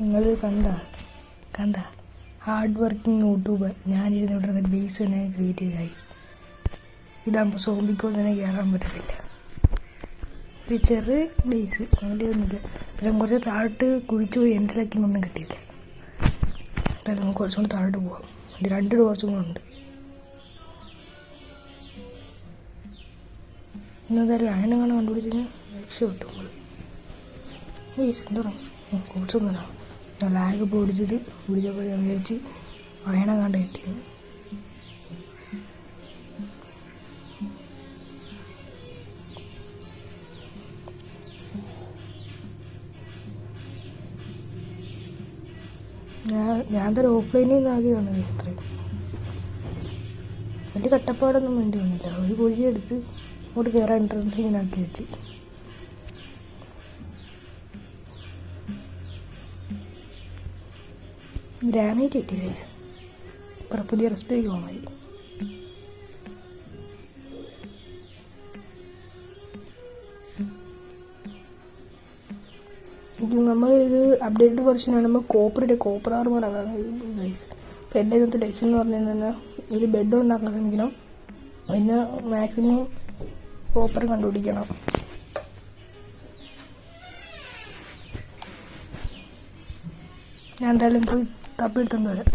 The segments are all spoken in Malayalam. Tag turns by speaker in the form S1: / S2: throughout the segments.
S1: നിങ്ങൾ കണ്ട ഹാർഡ് വർക്കിംഗ് യൂട്യൂബർ ഞാനിരുന്നിവിടെ ബേസ് തന്നെ ക്രിയേറ്റ് ചെയ്ത് ഗൈസ്. ഇതാകുമ്പോൾ സോംബിക്കോ തന്നെ കയറാൻ പറ്റത്തില്ല. ഒരു ചെറിയ ബേസ് അങ്ങനെയൊന്നുമില്ല. അന്നേരം കുറച്ച് താഴോട്ട് കുഴിച്ചു പോയി എൻ്റെ ഇടയ്ക്കൊന്നും കിട്ടിയില്ല. എന്തായാലും നമുക്ക് കുറച്ചും കൂടി താഴോട്ട് പോകാം. അതിൻ്റെ 2 ഡോർസും കൂടെ ഉണ്ട്. ഇന്നെന്തായാലും അയണം കാണാൻ കണ്ടുപിടിച്ച് രക്ഷപ്പെട്ടു നമ്മൾ. ബേസ് എന്താ പറയുക കുറച്ചൊന്നുമില്ല. ഞാൻ ലാഗ് പിടിച്ചപ്പോൾ ഞാൻ വിചാരിച്ച് അയണം കണ്ട് കിട്ടിയത്. ഞാൻ തന്നെ ഓഫ്ലൈനിൽ നിന്ന് ആദ്യമാണ് ഇത്രയും വലിയ കട്ടപ്പാടൊന്നും വേണ്ടി വന്നില്ല. ഒരു കുഴിയെടുത്ത് അങ്ങോട്ട് കയറാൻ എൻട്രൻസ് ഇങ്ങനെ ആക്കി വെച്ച്. ഗ്രാനൈറ്റ് കിട്ടി ഗൈസ്. പുതിയ റെസിപ്പിക്ക് പോകാൻ മതി. നമ്മളിത് അപ്ഡേറ്റഡ് വെർഷൻ ആകുമ്പോൾ കോപ്പർ ആർമറാണ് ഗൈസ്. അപ്പോൾ എൻ്റെ ഇന്നത്തെ ലക്ഷ്യം എന്ന് പറഞ്ഞു കഴിഞ്ഞാൽ ഒരു ബെഡ് ഉണ്ടാക്കാൻ ശ്രമിക്കണം. അതിന് മാക്സിമം കോപ്പർ കണ്ടുപിടിക്കണം. ഞാൻ എന്തായാലും പോയി തപ്പിയെടുത്തോണ്ട് വരാം.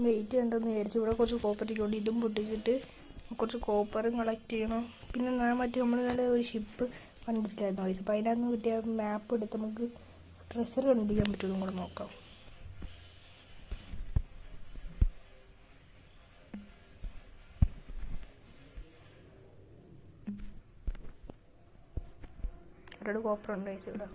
S1: വെയിറ്റ് ചെയ്യണ്ടെന്ന് വിചാരിച്ചു. ഇവിടെ കുറച്ച് കോപ്പറിക്കൊണ്ട് ഇതും പൊട്ടിച്ചിട്ട് കുറച്ച് കോപ്പറും കളക്ട് ചെയ്യണം. പിന്നെ നമ്മൾ നല്ല ഒരു ഷിപ്പ് കണ്ടിച്ചിട്ടായിരുന്നു ഗൈസ്. അപ്പോൾ അതിനകത്ത് കിട്ടിയ മാപ്പ് എടുത്ത് നമുക്ക് ട്രെഷർ കണ്ടുപിടിക്കാൻ പറ്റുമെന്നും കൂടെ നോക്കാം. ഒരുപാട് കോപ്പർ ഉണ്ട് ഗൈസ് ഇവിടെ.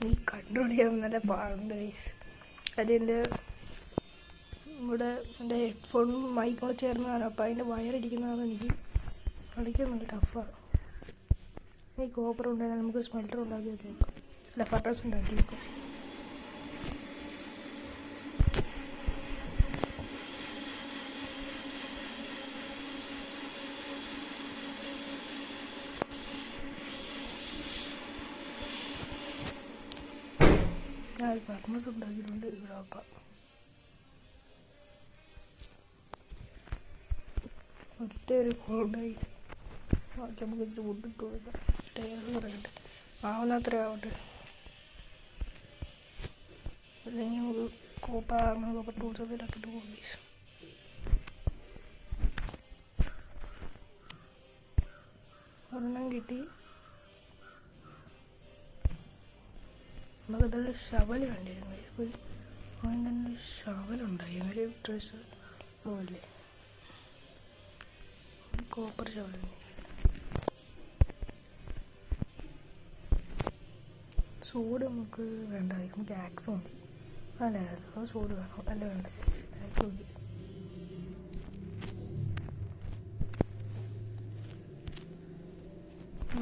S1: ഈ കൺട്രോൾ ചെയ്യാൻ നല്ല പാടുണ്ട് ഗൈസ്. അതിൻ്റെ ഇവിടെ എൻ്റെ ഹെഡ്ഫോണും മൈക്കും കൂടെ ചേർന്നതാണ്. അപ്പോൾ അതിൻ്റെ വയറിരിക്കുന്നതാണ് എനിക്ക് കളിക്കാൻ നല്ല ടഫാണ്. ഈ കോപ്പർ ഉണ്ടായാൽ നമുക്ക് സ്മെൽറ്റർ ഉണ്ടാക്കി വെച്ചേക്കാം. അല്ല ഫർണസ് ഉണ്ടാക്കി വെക്കാം. ഞാൻ ഫർണസ് ഉണ്ടാക്കിയിട്ടുണ്ട്. ഇവിടെ നോക്കാം. ഒറ്റ ഒരു കോണ്ടായി ബാക്കി നമുക്ക് ഇച്ചിരി വുഡിട്ട് കൊടുക്കാം. ടയർ പറയട്ടെ ആവുന്നത്ര ആവട്ടെ. അല്ലെങ്കിൽ നമുക്ക് കോപ്പർ ടൂൾസ് ഇതാക്കിയിട്ട് പോകും. ഒരെണ്ണം കിട്ടി. നമുക്ക് ഇതൊരു ഷവൽ കണ്ടിരുന്നു. ഇപ്പോൾ അവൻ തന്നെ ഷവലുണ്ടായി. ഒരു ഡ്രസ്സ് പോലെ കോപ്പർ ഷവൽ. സൂട് നമുക്ക് വേണ്ടായിരിക്കും. നമുക്ക് ആക്സ് മതി. അല്ല സൂട് വേണം. അല്ല വേണ്ട ആക്സ് മതി.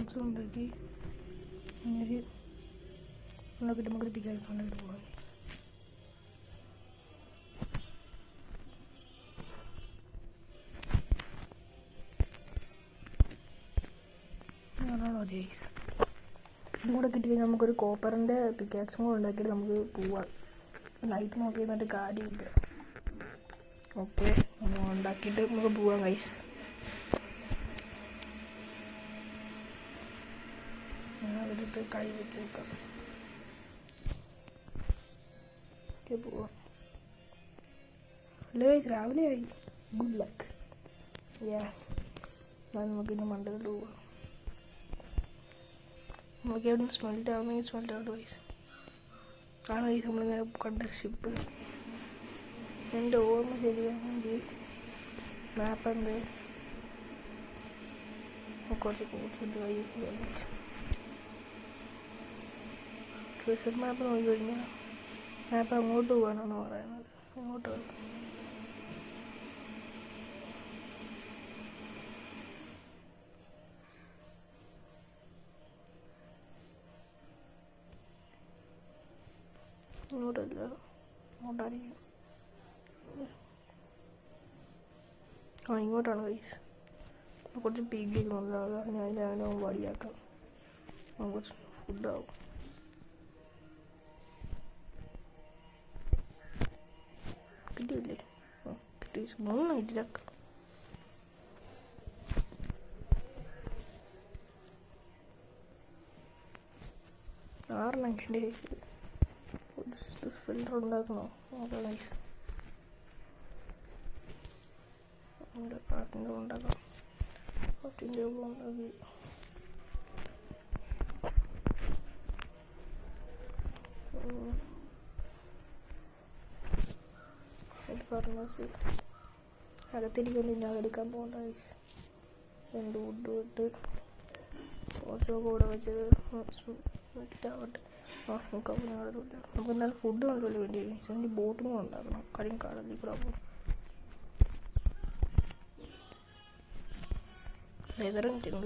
S1: ആക്സ് ഉണ്ടാക്കി ഇങ്ങനെ ഉണ്ടാക്കിയിട്ട് നമുക്ക് പിക്കാക്സ് ഉണ്ടാക്കിയിട്ട് പോകാം. മതി ഗൈസ്. ഇതും കൂടെ കിട്ടിക്കഴിഞ്ഞാൽ നമുക്കൊരു കോപ്പറിൻ്റെ പിക്കാക്സും കൂടെ ഉണ്ടാക്കിയിട്ട് നമുക്ക് പോവാം. ലൈറ്റ് നോക്കി എന്നിട്ട് കാര്യമില്ല. ഓക്കെ ഉണ്ടാക്കിയിട്ട് നമുക്ക് പോവാം ഗൈസ്. ഞാൻ അവിടുത്തെ കൈ വെച്ചേക്കാം. പോവാം. അല്ല ഗൈസ് രാവിലെ ആയി. Good luck. നമുക്കിന്ന് മണ്ടലോട്ട് പോവാം. നമുക്ക് എവിടെ നിന്ന് സ്മെൽറ്റ് ആവുന്നെങ്കിൽ സ്മെൽറ്റ് ആവട്ടെ ഗൈസ്. ആണ് ഗൈസ് നമ്മളിങ്ങനെ കണ്ട ഷിപ്പ്. എൻ്റെ ഓർമ്മ ശരിയാണെങ്കിൽ മാപ്പ് എന്ത് കുറച്ച് ഇത് കൈ വെച്ച് ട്രഷർ മാപ്പ് നോക്കി കഴിഞ്ഞാൽ മാപ്പ് അങ്ങോട്ട് പോകാനാണ് പറയുന്നത്. അങ്ങോട്ട് പോകാം. ഇങ്ങോട്ടല്ല, ഇങ്ങോട്ടായിരിക്കും. ആ ഇങ്ങോട്ടാണ് ഗൈസ്. കുറച്ച് പീക്ക് കൊണ്ടാകാം. ഞാൻ അതിനെ വടിയാക്കാം. കുറച്ച് ഫുഡാവും. കിട്ടിയില്ലേ? കിട്ടി. 3 കിട്ടിയില്ലാക്കാം. ആറെണ്ണം ഫിൽറ്റർ ഉണ്ടാക്കണോ? നൈസ്. പാട്ടിൻ്റെ ഉണ്ടാക്കാം. പാട്ടിൻ്റെ ഉണ്ടാക്കി ഫർണസ് അകത്തിരിക്കൊണ്ട് ഞാൻ എടുക്കാൻ പോകണ്ട. 2 വുഡ് ഇട്ട് കുറച്ച് കൂടെ വെച്ചത് സെറ്റാവട്ടെ. നമുക്ക് അവിടെ ആളില്ല. നമുക്ക് എന്നാലും ഫുഡ് കൊണ്ടുവല്ല വേണ്ടി വരും. എനിക്ക് ബോട്ടും കൂടെ ഉണ്ടാക്കണം. കാര്യം കടലിൽ കൂടെ പോകും. ലെതറും കിട്ടും.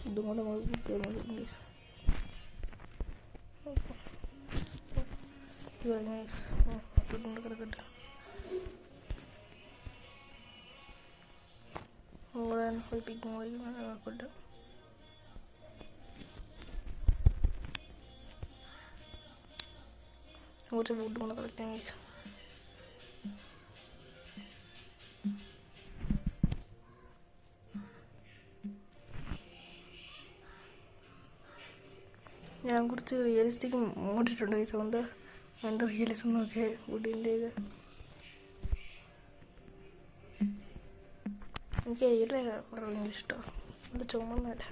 S1: ഇതും കൂടെ നമുക്ക് കിട്ടും. കിടക്കട്ടെ. കുളിപ്പിക്കും കുഴപ്പമില്ല. കുറച്ച് ഫുഡ് കൊണ്ട് കളിക്കാൻ. ഞാൻ കുറച്ച് റിയലിസ്റ്റിക് മോഡിട്ടുണ്ട്. ഈ സൗണ്ട് എൻ്റെ റിയലിസം നോക്കിയ വുഡിൻ്റെ ഇത്. എനിക്ക് ഏറെ വളരെ ഇഷ്ടമാണ്. അത് ചുമന്നല്ല.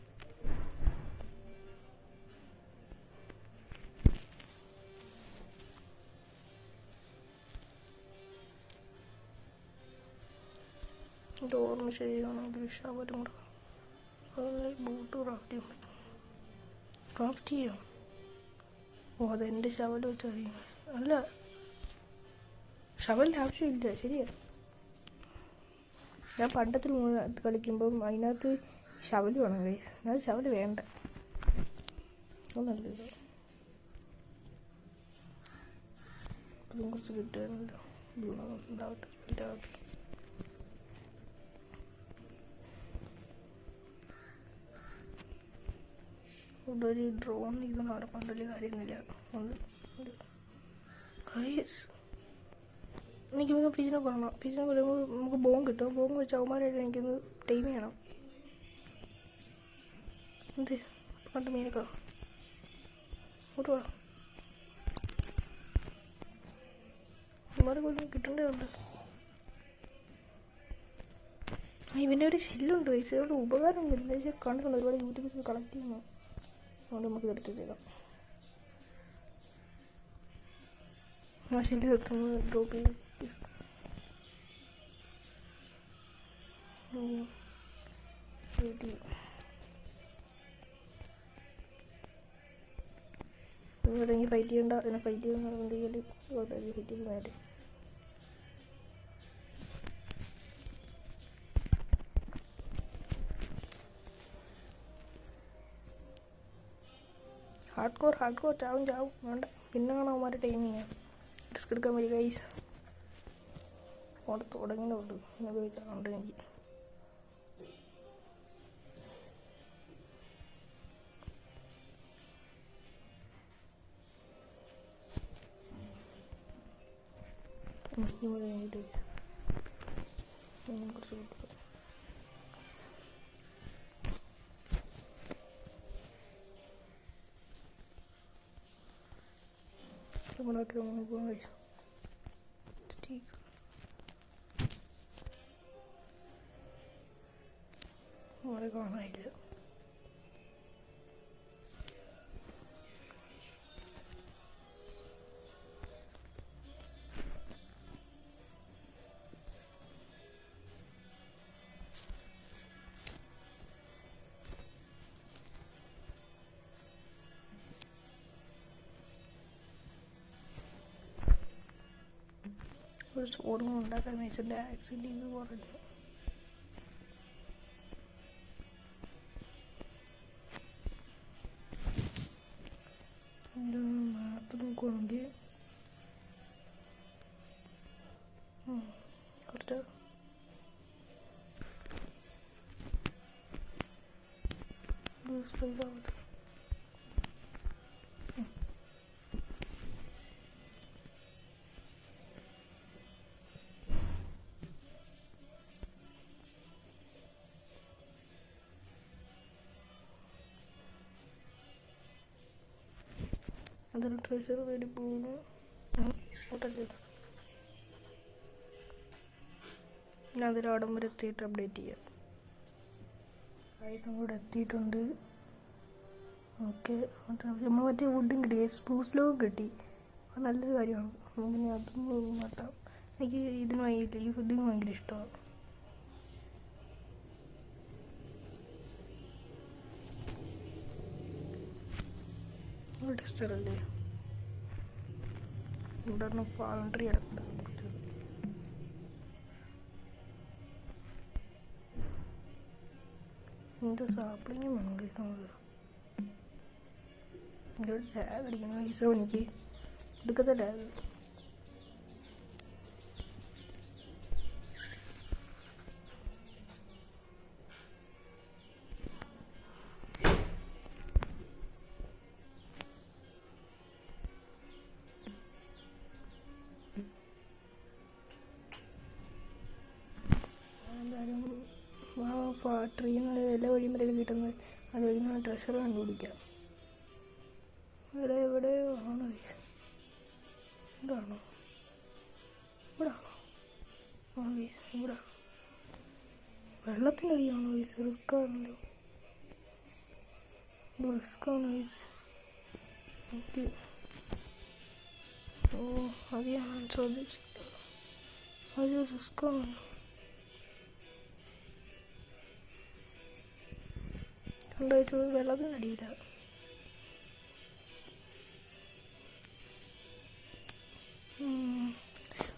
S1: എൻ്റെ ഓർമ്മ ശരിയാണെങ്കിൽ ഷവലും കൂടെ ബൂട്ട് ക്രാഫ്റ്റ് ചെയ്യാൻ പറ്റും. ക്രാഫ്റ്റ് ചെയ്യാം. ഓ അതെൻ്റെ ഷവൽ വെച്ചറിയാം. അല്ല, ഷവലിൻ്റെ ആവശ്യമില്ല. ശരിയാണ്. ഞാൻ പണ്ടത്തിൽ കളിക്കുമ്പം അതിനകത്ത് ഷവൽ വേണം ഗൈസ്. അത് ഷവൽ വേണ്ട. നല്ലത് അതും കുറച്ച് കിട്ടുമല്ലോ. ഇതാവട്ടെ, ഇതാവട്ടെ. ഇവിടെ ഒരു ഡ്രോൺ ഇത് നടക്കാൻ വലിയ കാര്യമൊന്നുമില്ല. എനിക്ക് നമുക്ക് ഫിജിനെ പറയണം. ഫിജിനെ പറയുമ്പോൾ നമുക്ക് ബോം കിട്ടും. ബോം വെച്ച് അവന്മാരായിട്ട് എനിക്കൊന്ന് ടൈം ചെയ്യണം. എന്ത് കണ്ട് മീനൊക്കെ ഇങ്ങോട്ട് വേണം. അവന്മാരെ കൊണ്ട് കിട്ടേണ്ടതുണ്ട്. ഇവൻ്റെ ഒരു ഷെല്ലുണ്ട്. ഇവരുടെ ഉപകാരം വരുന്നത് കണ്ടിട്ടുണ്ട്. ഒരുപാട് യൂട്യൂബിൽ കളക്ട് ചെയ്യുന്നു. അതുകൊണ്ട് നമുക്ക് എടുത്ത് ചെയ്താം. ആ ഷെല്ല് വെക്കുന്നത് ഡ്രോപ്പ് ചെയ്യും. ഇവിടെങ്കിൽ ഫൈറ്റ് ചെയ്യണ്ട. അതിനെ ഫൈറ്റ് ചെയ്യുന്ന എന്തെങ്കിലും ഫൈറ്റ് ചെയ്യുന്ന നേരെ ഹാർഡ് കോർ ചാവും വേണ്ട. പിന്നെ കാണാൻ അവന്മാരുടെ ടൈം ചെയ്യാം. റിസ്ക് എടുക്കാൻ വരിക ഗൈസ്. അവിടെ തുടങ്ങുന്നുള്ളൂ. എന്നൊക്കെ ചോദിച്ചാൽ എനിക്ക് വേണ്ടിയിട്ട് കുറച്ച് കൂട്ടുക. നമ്മളൊക്കെ പോകാൻ കഴിച്ചു. അവരെ കാണാനില്ല. ഒരു ചോറും ഉണ്ടാക്കാൻ വെച്ചിട്ട് ആക്സിഡൻറ്റ് ചെയ്ത് കുറഞ്ഞു. മാപ്പ് നോക്കുവാണെങ്കിൽ കുറച്ച് സ്പേസ് ആവട്ടെ. അതിൽ ട്രഷർ വേണ്ടി പോകുന്നു. ഞാൻ അതിലവിടം വരെ എത്തിയിട്ട് അപ്ഡേറ്റ് ചെയ്യാം. പ്രൈസും കൂടെ എത്തിയിട്ടുണ്ട്. ഓക്കെ, നമ്മൾ മറ്റേ വുഡും കിട്ടി, സ്പ്രൂസ് ലോഗും കിട്ടി. അത് നല്ലൊരു കാര്യമാണ്. നമുക്കിനി അതും മാറ്റാം. എനിക്ക് ഇതിന് ഈ ഫുഡിങ് ഭയങ്കര ഇഷ്ടമാണ്. ടെസ്റ്ററല്ലേ ഇവിടെ പാലണ്ടറി കിടക്കുന്നത്. എന്ത് സാപ്പിളിങ്ങും വേണം പൈസ. നമുക്ക് ടാഗ് അടിക്കണം പൈസ. എനിക്ക് എടുക്കത്തെ ടാഗ് എന്തായാലും ട്രീന്ന് എല്ലാ വഴിയും വരെ കിട്ടുന്നത്. അത് വഴി നമ്മൾ ട്രഷർ കണ്ടുപിടിക്കാം. ഇവിടെ ആണോ? ഇതാണോ? ഇവിടെ ആണോ? ഇവിടെ വെള്ളത്തിനടിയാണോ? റിസ്ക് ആണല്ലോ. ഇത് റിസ്ക് ആണ്. ഓ, അത് ഞാൻ ശ്രദ്ധിച്ചില്ല. അത് റിസ്ക് ആണ്. എന്താ വെച്ചാൽ വെള്ളത്തിനടിയില്ല.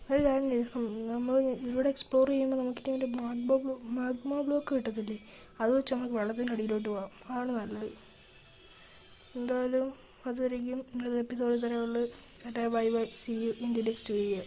S1: അത് കാര്യം നമ്മൾ ഇവിടെ എക്സ്പ്ലോർ ചെയ്യുമ്പോൾ നമുക്കിനി ഒരു മാഗ്മ ബ്ലോക്ക് കിട്ടത്തില്ലേ, അത് വെച്ച് നമുക്ക് വെള്ളത്തിനടിയിലോട്ട് പോകാം. അതാണ് നല്ലത്. എന്തായാലും അതുവരെയും ഇന്നത്തെ എപ്പിസോഡ് തരാനുള്ളത്. Bye bye, see you in the next video.